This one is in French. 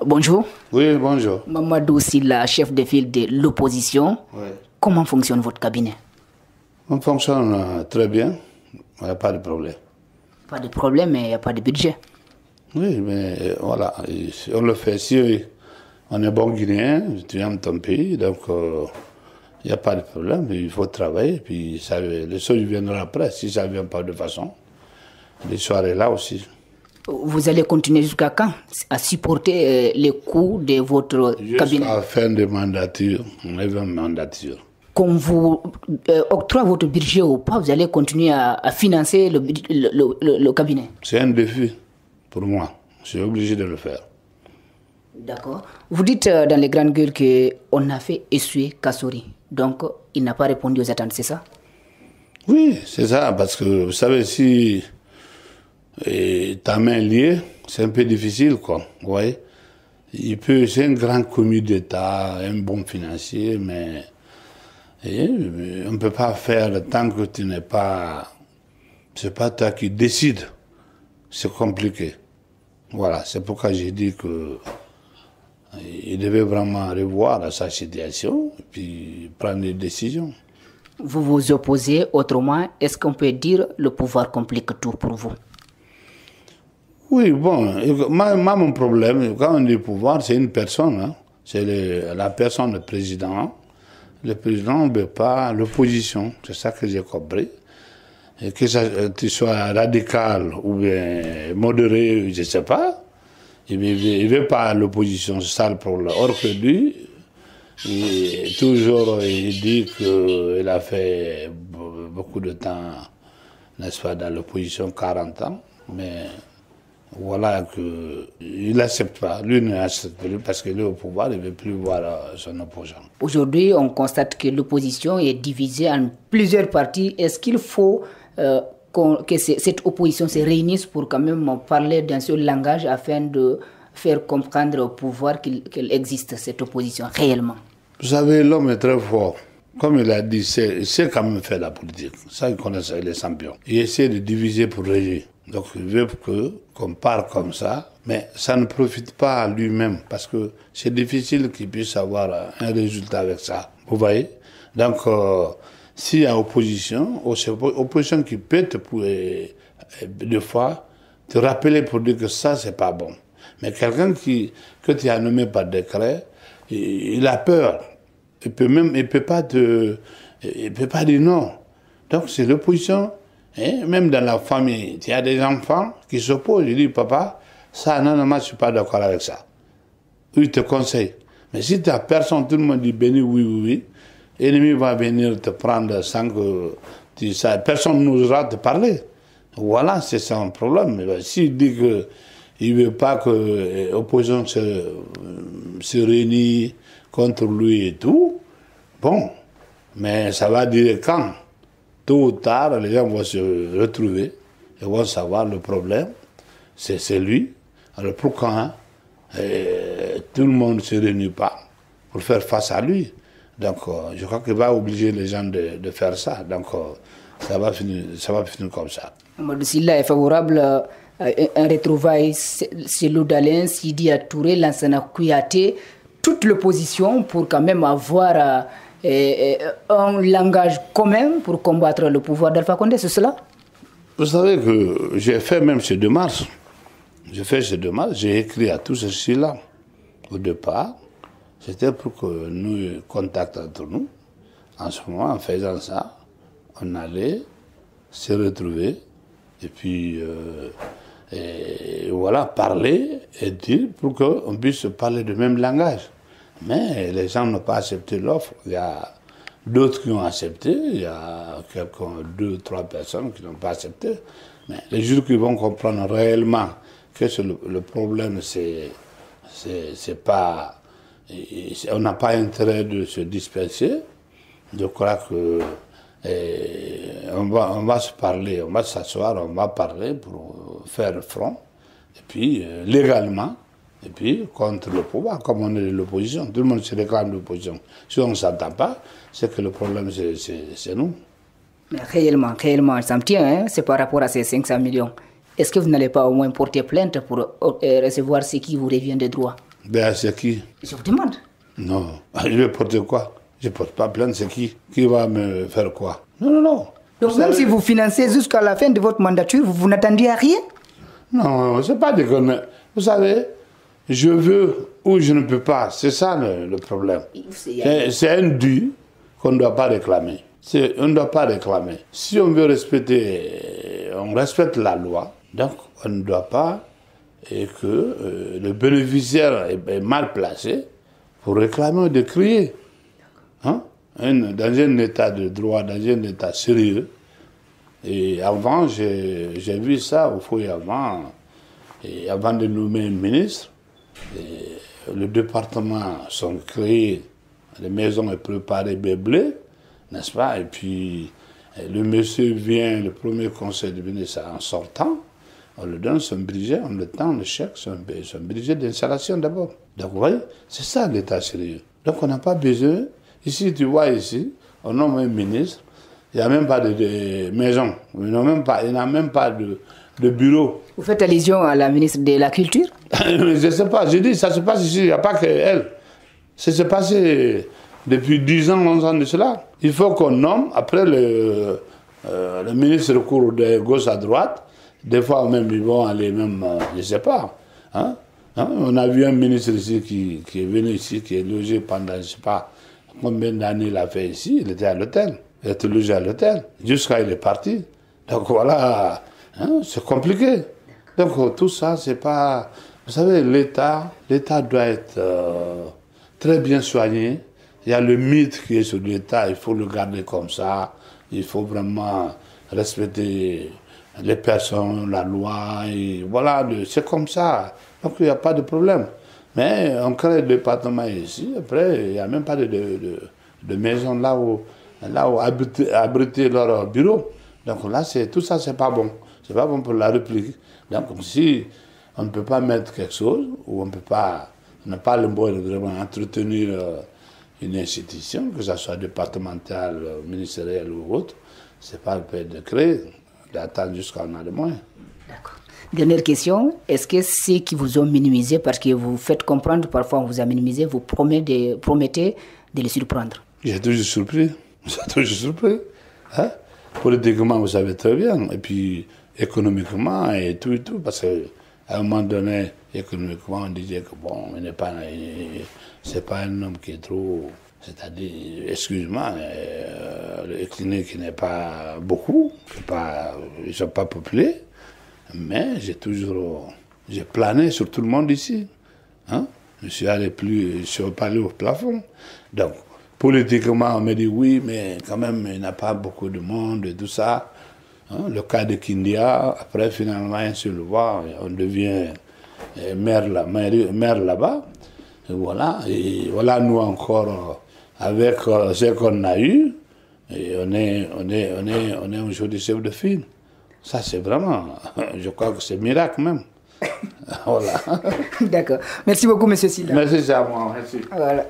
Bonjour. Oui, bonjour. Mamadou Sylla, chef de file de l'opposition. Oui. Comment fonctionne votre cabinet? On fonctionne très bien. Il n'y a pas de problème. Pas de problème, mais il n'y a pas de budget. Oui, mais voilà, on le fait. Si on est bon Guinéen, tu aimes ton pays, donc il n'y a pas de problème. Il faut travailler, puis ça, les choses viendront après. Si ça ne vient pas de façon, les soirées là aussi. Vous allez continuer jusqu'à quand à supporter les coûts de votre cabinet? Jusqu'à la fin de mandature, on est en mandature. Quand vous octroyez votre budget ou pas, vous allez continuer à financer le cabinet? C'est un défi pour moi. Je suis obligé de le faire. D'accord. Vous dites dans les grandes gueules qu'on a fait essuyer Kassori. Donc, il n'a pas répondu aux attentes, c'est ça? Oui, c'est ça, parce que vous savez, si ta main liée, c'est un peu difficile, quoi. Vous voyez? C'est un grand commis d'État, un bon financier, mais on ne peut pas faire tant que tu n'es pas. C'est pas toi qui décides. C'est compliqué. Voilà, c'est pourquoi j'ai dit qu'il devait vraiment revoir sa situation et puis prendre des décisions. Vous vous opposez, autrement, est-ce qu'on peut dire le pouvoir complique tout pour vous? Oui, bon, mon problème, quand on dit pouvoir, c'est une personne, hein, c'est la personne du président. Le président ne veut pas l'opposition, c'est ça que j'ai compris. Et que tu sois radical ou bien modéré, je ne sais pas, il ne veut pas l'opposition, c'est ça le problème. Or que lui, toujours il dit qu'il a fait beaucoup de temps, n'est-ce pas, dans l'opposition, 40 ans, mais voilà qu'il n'accepte pas. Lui n'accepte plus parce qu'il est au pouvoir, il ne veut plus voir son opposant. Aujourd'hui, on constate que l'opposition est divisée en plusieurs partis. Est-ce qu'il faut que cette opposition se réunisse pour quand même parler d'un seul langage afin de faire comprendre au pouvoir qu'elle existe, cette opposition, réellement? Vous savez, l'homme est très fort. Comme il a dit, il sait quand même faire la politique. Ça, il connaît ça, il est champion. Il essaie de diviser pour régir. Donc, il veut qu'on parle comme ça, mais ça ne profite pas à lui-même, parce que c'est difficile qu'il puisse avoir un résultat avec ça. Vous voyez? Donc, s'il y a opposition qui peut des fois, te rappeler pour dire que ça, c'est pas bon. Mais quelqu'un que tu as nommé par décret, il a peur. Il peut pas dire non. Donc, c'est l'opposition. Et même dans la famille, il y a des enfants qui s'opposent. Ils disent, papa, ça, non, moi, je ne suis pas d'accord avec ça. Il te conseille. Mais si tu n'as personne, tout le monde dit, béni, oui, oui, oui, l'ennemi va venir te prendre sans que personne n'osera te parler. Voilà, c'est ça un problème. S'il dit qu'il ne veut pas que l'opposition se réunisse contre lui et tout, bon, mais ça va dire quand? Tôt ou tard, les gens vont se retrouver et vont savoir le problème, c'est lui. Alors pourquoi tout le monde ne se réunit pas pour faire face à lui? Donc je crois qu'il va obliger les gens de faire ça. Donc ça va finir comme ça. Mamadou Sylla est favorable à un retrouvaille Cellou Dalein, Sidi Touré, Lansana Kouyaté, toute l'opposition pour quand même avoir un langage commun pour combattre le pouvoir d'Alpha Condé, c'est cela? Vous savez que j'ai fait même ces démarches. J'ai écrit à tous ceux-là. Au départ, c'était pour que nous contactions entre nous. En ce moment, en faisant ça, on allait se retrouver et puis voilà, parler et dire pour qu'on puisse parler le même langage. Mais les gens n'ont pas accepté l'offre. Il y a d'autres qui ont accepté, il y a deux, trois personnes qui n'ont pas accepté. Mais les jours qui vont comprendre réellement que le problème, c'est pas. On n'a pas intérêt de se disperser. Je crois que on va se parler, on va s'asseoir, on va parler pour faire front. Et puis, légalement. Et puis, contre le pouvoir, comme on est de l'opposition. Tout le monde se réclame de l'opposition. Si on ne s'entend pas, c'est que le problème, c'est nous. Mais réellement, ça me tient, hein, c'est par rapport à ces 500 millions. Est-ce que vous n'allez pas au moins porter plainte pour recevoir ce qui vous revient de droit? Ben, c'est qui? Je vous demande. Non. Il veut porter quoi? Je ne porte pas plainte, c'est qui? Qui va me faire quoi? Non, non, non. Donc même si vous financez jusqu'à la fin de votre mandature, vous n'attendiez à rien? Non, c'est pas déconner. Vous savez, je veux ou je ne peux pas. C'est ça le problème. C'est un dû qu'on ne doit pas réclamer. On ne doit pas réclamer. Si on veut respecter, on respecte la loi, donc on ne doit pas, et que le bénéficiaire est mal placé pour réclamer ou de crier. Hein? Dans un état de droit, dans un état sérieux. Et avant, j'ai vu ça au fond et avant de nommer un ministre, le département sont créés, les maisons sont préparées, meublées, n'est-ce pas? Et puis, le monsieur vient, le premier conseil de ministre en sortant, on lui donne son budget, on le tend le chèque, son budget d'installation d'abord. Donc, vous voyez, c'est ça l'état sérieux. Donc, on n'a pas besoin. Ici, tu vois, ici, on nomme un ministre, il n'y a même pas de maison, il n'y a même pas de bureau. Vous faites allusion à la ministre de la Culture? Je ne sais pas, je dis, ça se passe ici, il n'y a pas qu'elle. Ça s'est passé depuis 10 ans, 11 ans de cela. Il faut qu'on nomme, après le ministre recourt de gauche à droite, des fois même ils vont aller même, je ne sais pas. Hein? On a vu un ministre ici qui est venu ici, qui est logé pendant, je ne sais pas combien d'années il a fait ici, il était à l'hôtel. Il était logé à l'hôtel, jusqu'à il est parti. Donc voilà, hein, c'est compliqué. Donc tout ça, c'est pas... Vous savez, l'État doit être très bien soigné. Il y a le mythe qui est sur l'État, il faut le garder comme ça. Il faut vraiment respecter les personnes, la loi, et voilà, c'est comme ça. Donc il n'y a pas de problème. Mais on crée le département ici, après, il n'y a même pas de maison là où abriter leur bureau. Donc là, tout ça, c'est pas bon. C'est pas bon pour la République. Donc si on ne peut pas mettre quelque chose, ou on n'a pas le moyen de vraiment entretenir une institution, que ce soit départementale, ministérielle ou autre, c'est pas le peine de créer, d'attendre jusqu'à on a les moyens. D'accord. Dernière question, est-ce que ceux qui vous ont minimisé, parce que vous faites comprendre, parfois on vous a minimisé, vous promettez de les surprendre? J'ai toujours surpris. J'ai toujours surpris. Hein? Politiquement, vous savez très bien. Et puis, économiquement, et tout, parce qu'à un moment donné, économiquement, on disait que bon, c'est pas un homme qui est trop... C'est-à-dire, excuse-moi, le clinique n'est pas beaucoup, ils ne sont pas peuplés, mais j'ai plané sur tout le monde ici. Hein? Je suis pas allé au plafond. Donc, politiquement, on me dit oui, mais quand même, il n'y a pas beaucoup de monde et tout ça. Hein? Le cas de Kindia, après, finalement, on le voit, on devient maire là-bas. Et voilà, nous encore, avec ce qu'on a eu, et on est aujourd'hui chef de file. Ça, c'est vraiment, je crois que c'est miracle même. Voilà. D'accord. Merci beaucoup, M. Sylla. Merci, c'est à moi. Merci. Voilà.